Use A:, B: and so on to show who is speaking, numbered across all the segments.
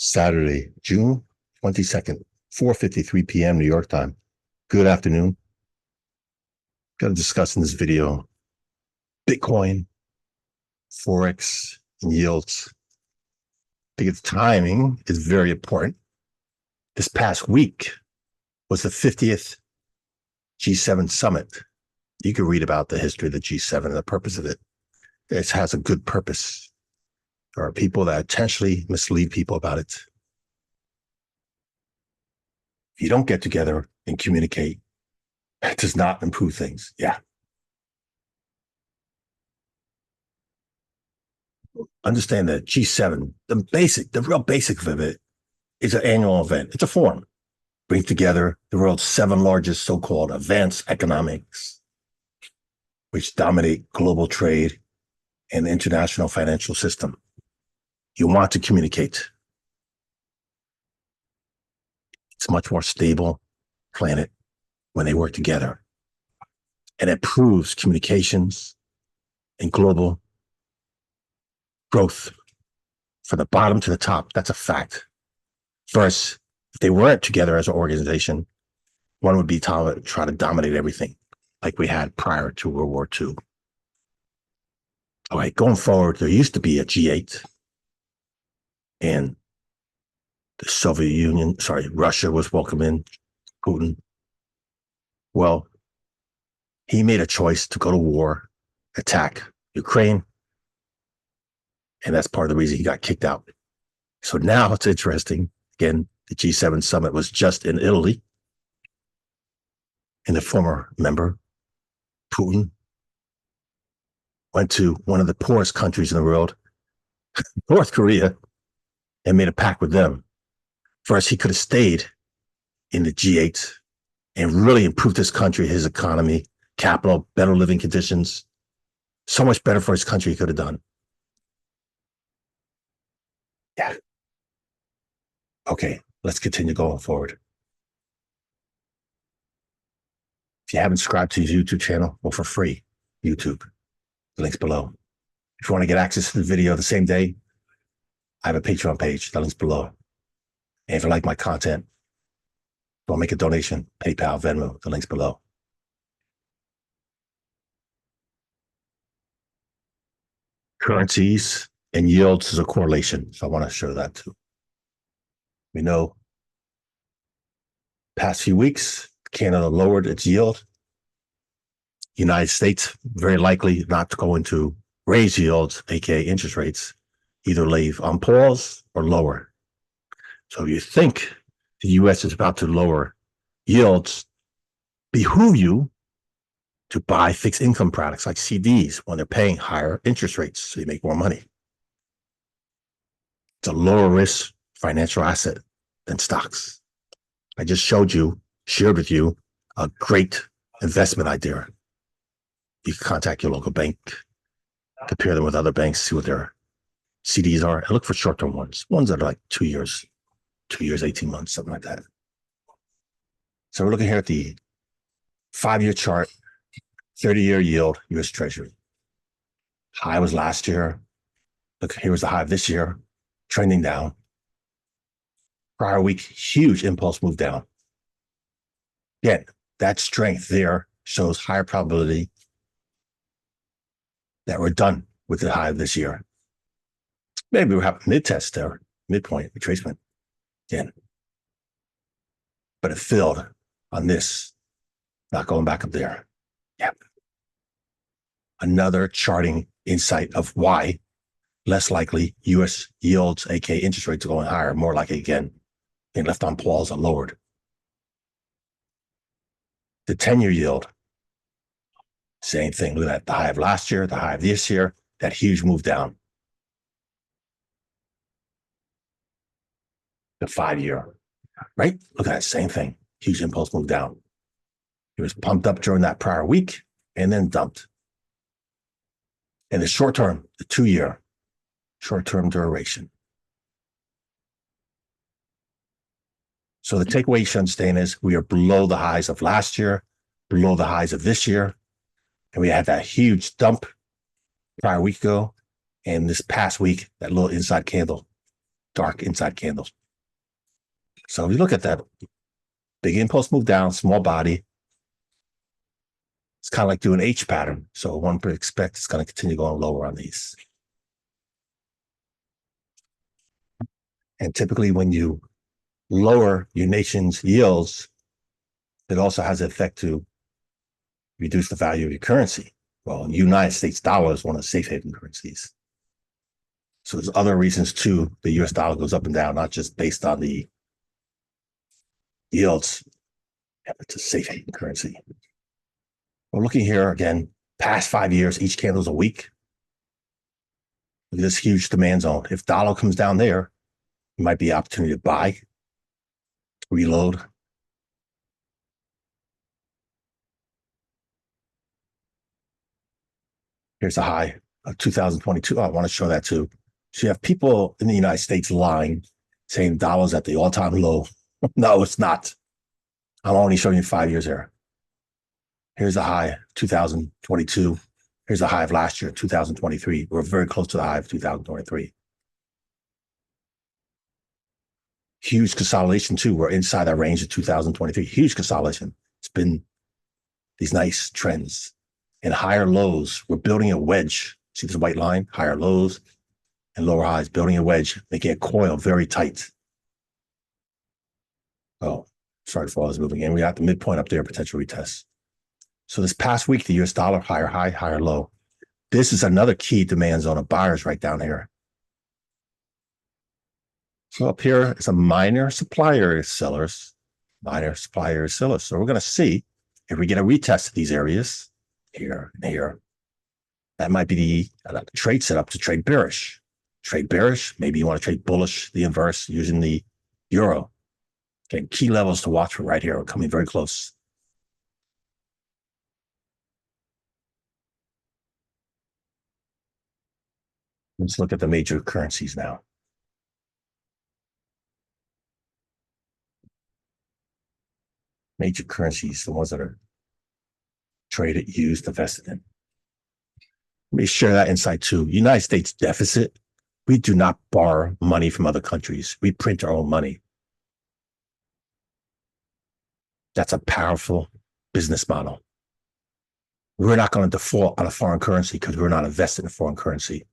A: Saturday, June 22nd, 4:53 p.m. New York time. Good afternoon. Going to discuss in this video Bitcoin, Forex, and yields. I think its timing is very important. This past week was the 50th G7 summit. You can read about the history of the G7 and the purpose of it. It has a good purpose. There are people that intentionally mislead people about it. If you don't get together and communicate, it does not improve things. Yeah. Understand that G7, the real basic of it is an annual event. It's a forum. Brings together the world's 7 largest so-called advanced economics, which dominate global trade and the international financial system. You want to communicate. It's a much more stable planet when they work together. And it proves communications and global growth from the bottom to the top. That's a fact. First, if they weren't together as an organization, one would be try to dominate everything like we had prior to World War II. All right, going forward, there used to be a G8 and Russia was welcoming Putin. Well, he made a choice to go to war, attack Ukraine, and that's part of the reason he got kicked out. So now it's interesting. Again, the G7 summit was just in Italy, and the former member, Putin, went to one of the poorest countries in the world, North Korea, and made a pact with them. First, he could have stayed in the G8 and really improved his country, his economy, capital, better living conditions. So much better for his country he could have done. Yeah. Okay, let's continue going forward. If you haven't subscribed to his YouTube channel, well, for free, YouTube, the link's below. If you want to get access to the video the same day, I have a Patreon page, the link's below. And if you like my content, don't make a donation, PayPal, Venmo, the link's below. Currencies and yields is a correlation, so I want to show that too. We know past few weeks, Canada lowered its yield. United States, very likely not going to raise yields, aka interest rates, either leave on pause or lower. So if you think the US is about to lower yields, behoove you to buy fixed income products like CDs when they're paying higher interest rates, so you make more money. It's a lower risk financial asset than stocks. I just shared with you a great investment idea. You can contact your local bank, compare them with other banks, see what their CDs are, and look for short-term ones that are like 2 years, 18 months, something like that. So we're looking here at the 5-year chart, 30-year yield, US Treasury. High was last year. Look, here was the high of this year, trending down. Prior week, huge impulse move down. Again, that strength there shows higher probability that we're done with the high of this year. Maybe we'll have mid-test there, midpoint, retracement. Again. But it filled on this, not going back up there. Yep. Another charting insight of why less likely US yields, aka interest rates, are going higher, more likely again, being left on pause or lowered. The 10-year yield, same thing. Look at that, the high of last year, the high of this year, that huge move down. The 5-year, right? Look at that, same thing. Huge impulse move down. It was pumped up during that prior week and then dumped. And the short term, the 2-year, short-term duration. So the takeaway you should understand is we are below the highs of last year, below the highs of this year. And we had that huge dump prior week ago. And this past week, that little inside candle. dark inside candles. So if you look at that, big impulse move down, small body. It's kind of like doing H pattern. So one would expect it's going to continue going lower on these. And typically when you lower your nation's yields, it also has an effect to reduce the value of your currency. Well, the United States dollar is one of the safe haven currencies. So there's other reasons too. The US dollar goes up and down, not just based on the yields. It's a safe haven currency. We're looking here again, past 5 years, each candle's a week. Look at this huge demand zone. If dollar comes down there, it might be an opportunity to buy, reload. Here's a high of 2022. Oh, I want to show that too. So you have people in the United States lying, saying dollar's at the all-time low. No, it's not. I'm only showing you 5 years here. Here's a high, 2022. Here's a high of last year, 2023. We're very close to the high of 2023. Huge consolidation too. We're inside that range of 2023. Huge consolidation. It's been these nice trends and higher lows. We're building a wedge. See this white line? Higher lows and lower highs, building a wedge, making a coil very tight. Oh, sorry for all this moving in. We got the midpoint up there, potential retest. So this past week, the US dollar, higher high, higher low. This is another key demand zone of buyers right down here. So up here is a minor supplier sellers, minor supplier sellers. So we're going to see if we get a retest of these areas here and here. That might be the trade setup to trade bearish. Trade bearish, maybe you want to trade bullish, the inverse using the euro. Okay, key levels to watch for right here. We're coming very close. Let's look at the major currencies now. Major currencies, the ones that are traded, used, invested in. Let me share that insight too. United States deficit. We do not borrow money from other countries. We print our own money. That's a powerful business model. We're not going to default on a foreign currency because we're not invested in foreign currency.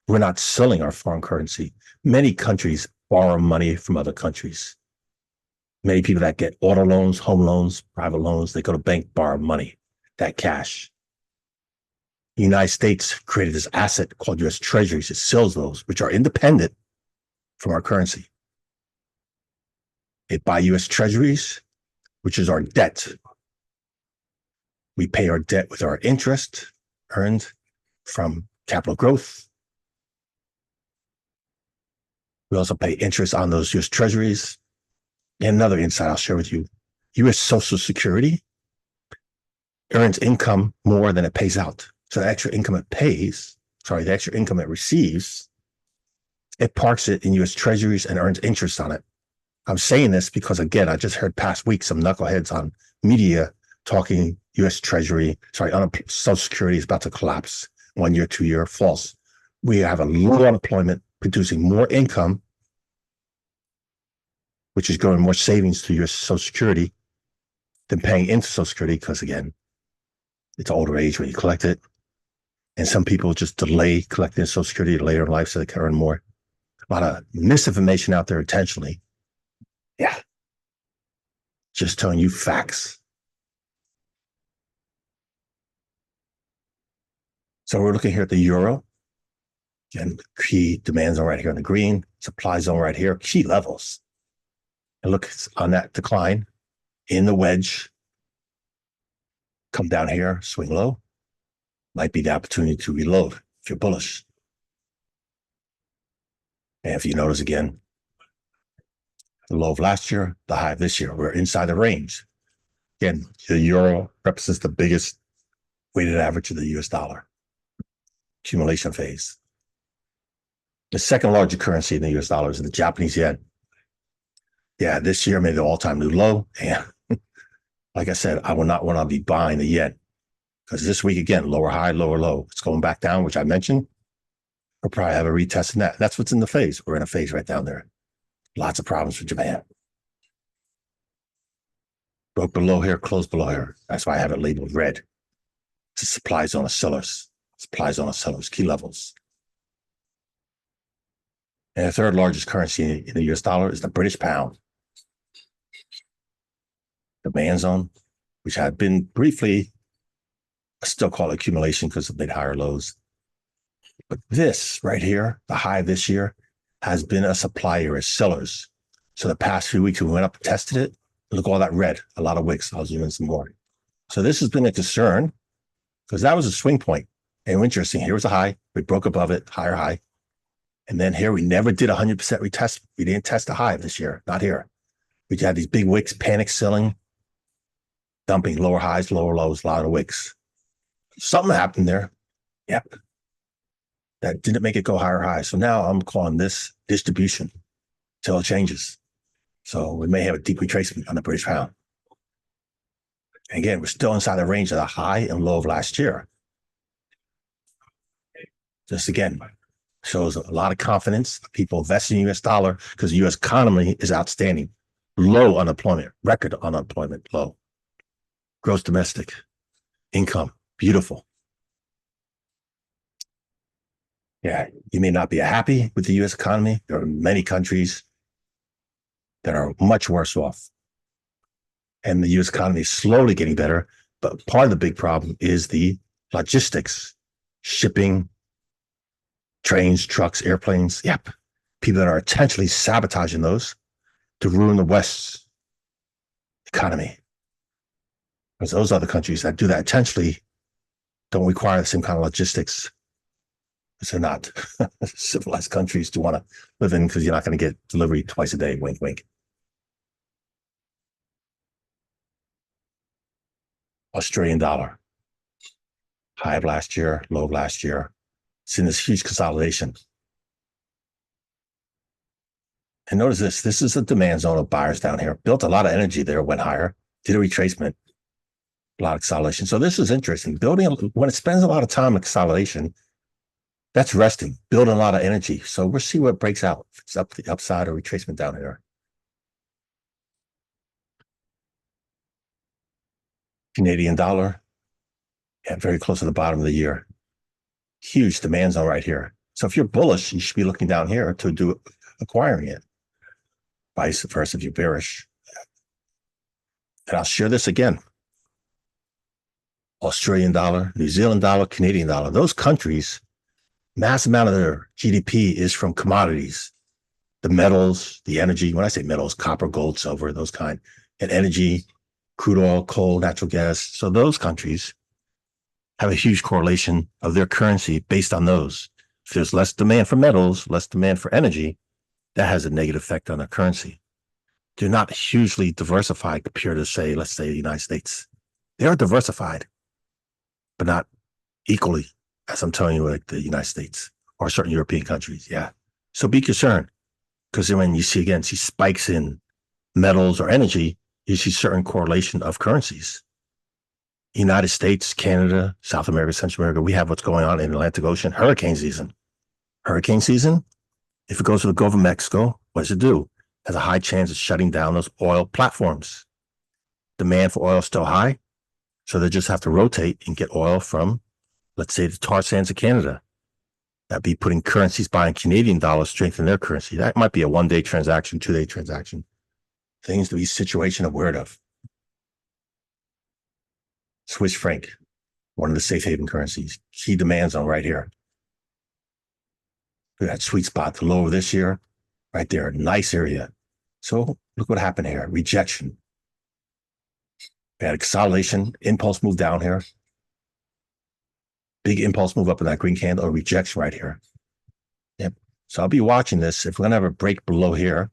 A: We're not selling our foreign currency. Many countries borrow money from other countries. Many people that get auto loans, home loans, private loans, they go to bank, borrow money, that cash. The United States created this asset called US Treasuries. It sells those, which are independent from our currency. It buy US Treasuries, which is our debt. We pay our debt with our interest earned from capital growth. We also pay interest on those US Treasuries. And another insight I'll share with you, US Social Security earns income more than it pays out. So the extra income it pays, the extra income it receives, it parks it in US Treasuries and earns interest on it. I'm saying this because, again, I just heard past week some knuckleheads on media talking US Treasury, Social Security is about to collapse 1 year, 2 year, false. We have a low unemployment producing more income, which is growing more savings to US Social Security than paying into Social Security because, again, it's older age when you collect it. And some people just delay collecting Social Security later in life so they can earn more. A lot of misinformation out there intentionally. Yeah. Just telling you facts. So we're looking here at the euro. Again, key demand zone right here in the green, supply zone right here, key levels. And look on that decline in the wedge. Come down here, swing low. Might be the opportunity to reload if you're bullish. And if you notice again, the low of last year, the high of this year, we're inside the range. Again, the euro represents the biggest weighted average of the US dollar. Accumulation phase. The second largest currency in the US dollar is the Japanese yen. Yeah, this year made the all-time new low. And like I said, I will not want to be buying the yen because this week, again, lower high, lower low. It's going back down, which I mentioned. We'll probably have a retest in that. That's what's in the phase. We're in a phase right down there. Lots of problems with Japan. Broke below here, closed below here. That's why I have it labeled red. It's a supply zone of sellers. Supply zone of sellers, key levels. And the third largest currency in the US dollar is the British pound. Demand zone, which had been briefly, I still call it accumulation because of mid higher lows. But this right here, the high this year, has been a supply area, sellers. So the past few weeks, we went up and tested it. Look, all that red, a lot of wicks. I'll zoom in some more. So this has been a concern because that was a swing point. And interesting, here was a high. We broke above it, higher high. And then here we never did 100% retest. We didn't test a high this year, not here. We had these big wicks, panic selling, dumping lower highs, lower lows, a lot of wicks. Something happened there. Yep. That didn't make it go higher high. So now I'm calling this distribution till it changes. So we may have a deep retracement on the British pound. And again, we're still inside the range of the high and low of last year. Just again, shows a lot of confidence. People invest in the US dollar because the US economy is outstanding. Low unemployment, record unemployment, low. Gross domestic income, beautiful. Yeah, you may not be happy with the US economy. There are many countries that are much worse off. And the US economy is slowly getting better. But part of the big problem is the logistics, shipping, trains, trucks, airplanes. Yep. People that are intentionally sabotaging those to ruin the West's economy. Because those other countries that do that intentionally don't require the same kind of logistics. Because they're not civilized countries to want to live in because you're not going to get delivery twice a day. Wink, wink. Australian dollar. High of last year, low of last year. It's in this huge consolidation. And notice this. This is a demand zone of buyers down here. Built a lot of energy there, went higher, did a retracement, a lot of consolidation. So this is interesting. Building, when it spends a lot of time in consolidation, that's resting, building a lot of energy. So we'll see what breaks out. If it's up the upside or retracement down here. Canadian dollar, yeah, very close to the bottom of the year. Huge demand zone right here. So if you're bullish, you should be looking down here to do acquiring it. Vice versa if you're bearish. And I'll share this again. Australian dollar, New Zealand dollar, Canadian dollar. Those countries, mass amount of their GDP is from commodities, the metals, the energy. When I say metals, copper, gold, silver, those kind, and energy, crude oil, coal, natural gas. So those countries have a huge correlation of their currency based on those. If there's less demand for metals, less demand for energy, that has a negative effect on their currency. They're not hugely diversified compared to, say, let's say the United States. They are diversified, but not equally, as I'm telling you, like the United States or certain European countries. Yeah. So be concerned, because when you see spikes in metals or energy, you see certain correlation of currencies. United States, Canada, South America, Central America, we have what's going on in the Atlantic Ocean, hurricane season. Hurricane season, if it goes to the Gulf of Mexico, what does it do? It has a high chance of shutting down those oil platforms. Demand for oil is still high, so they just have to rotate and get oil from, let's say, the tar sands of Canada. That'd be putting currencies, buying Canadian dollars, strengthen their currency. That might be a one-day transaction, two-day transaction. Things to be situation aware of. Swiss franc, one of the safe haven currencies. Key demand zone right here. That sweet spot, the low of this year, right there, nice area. So look what happened here, rejection. We had a consolidation, impulse move down here. Big impulse move up in that green candle, or rejection right here. Yep. So I'll be watching this. If we're going to have a break below here,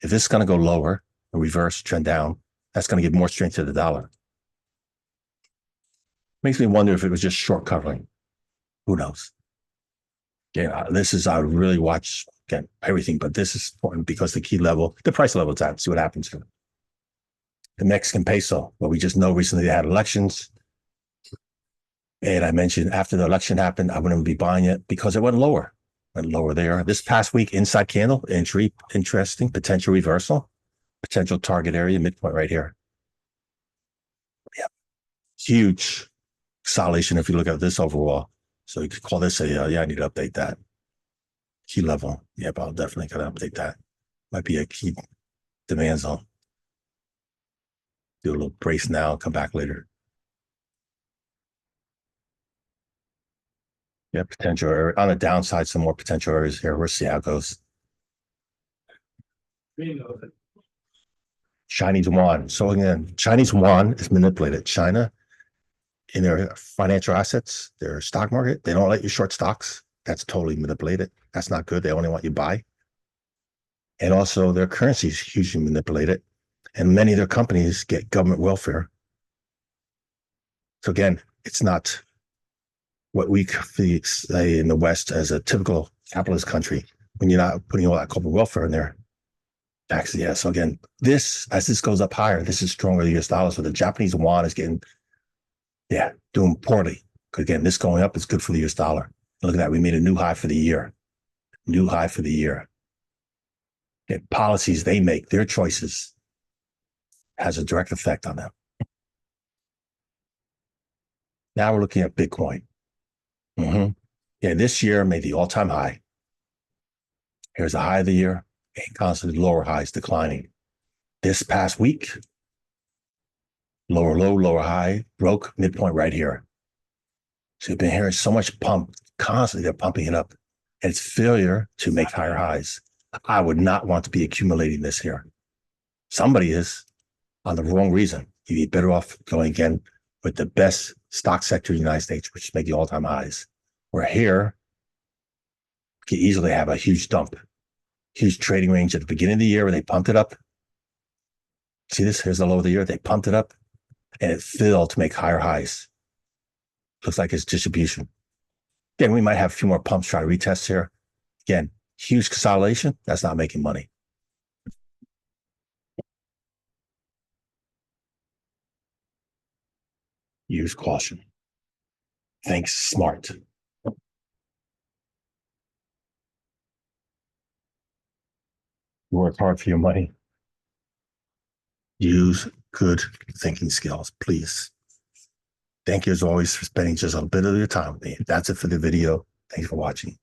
A: if this is going to go lower, a reverse trend down, that's going to give more strength to the dollar. Makes me wonder if it was just short covering. Who knows? Yeah, this is, I really watch, again, everything, but this is important because the key level, the price level is out. See what happens here. The Mexican peso, well, we just know recently they had elections. And I mentioned after the election happened, I wouldn't be buying it because it went lower. Went lower there. This past week, inside candle, entry, interesting, potential reversal, potential target area, midpoint right here. Yep. Huge consolidation if you look at this overall. So you could call this a, yeah, I need to update that. Key level. Yep, I'll definitely gotta update that. Might be a key demand zone. Do a little brace now, come back later. Yeah, potential area. On the downside, some more potential areas here. We'll see how it goes. Chinese yuan. So again, Chinese yuan is manipulated. China, in their financial assets, their stock market, they don't let you short stocks. That's totally manipulated. That's not good. They only want you buy. And also their currency is hugely manipulated. And many of their companies get government welfare. So again, it's not what we say in the West as a typical capitalist country when you're not putting all that corporate welfare in there. Taxes, yeah. So again, as this goes up higher, this is stronger than the US dollar. So the Japanese yuan is getting, yeah, doing poorly. Again, this going up is good for the US dollar. Look at that. We made a new high for the year. New high for the year. And policies they make, their choices, has a direct effect on them. Now we're looking at Bitcoin. Yeah, this year made the all-time high. Here's the high of the year, and constantly lower highs declining. This past week, lower low, lower high, broke midpoint right here. So you've been hearing so much pump, constantly they're pumping it up. And it's failure to make higher highs. I would not want to be accumulating this here. Somebody is on the wrong reason. You'd be better off going again with the best stock sector in the United States, which is making all-time highs. Where here, you can easily have a huge dump, huge trading range at the beginning of the year where they pumped it up. See this? Here's the low of the year. They pumped it up and it filled to make higher highs. Looks like it's distribution. Again, we might have a few more pumps try to retest here. Again, huge consolidation. That's not making money. Use caution. Think smart. Work hard for your money. Use good thinking skills, please. Thank you as always for spending just a bit of your time with me. That's it for the video. Thanks for watching.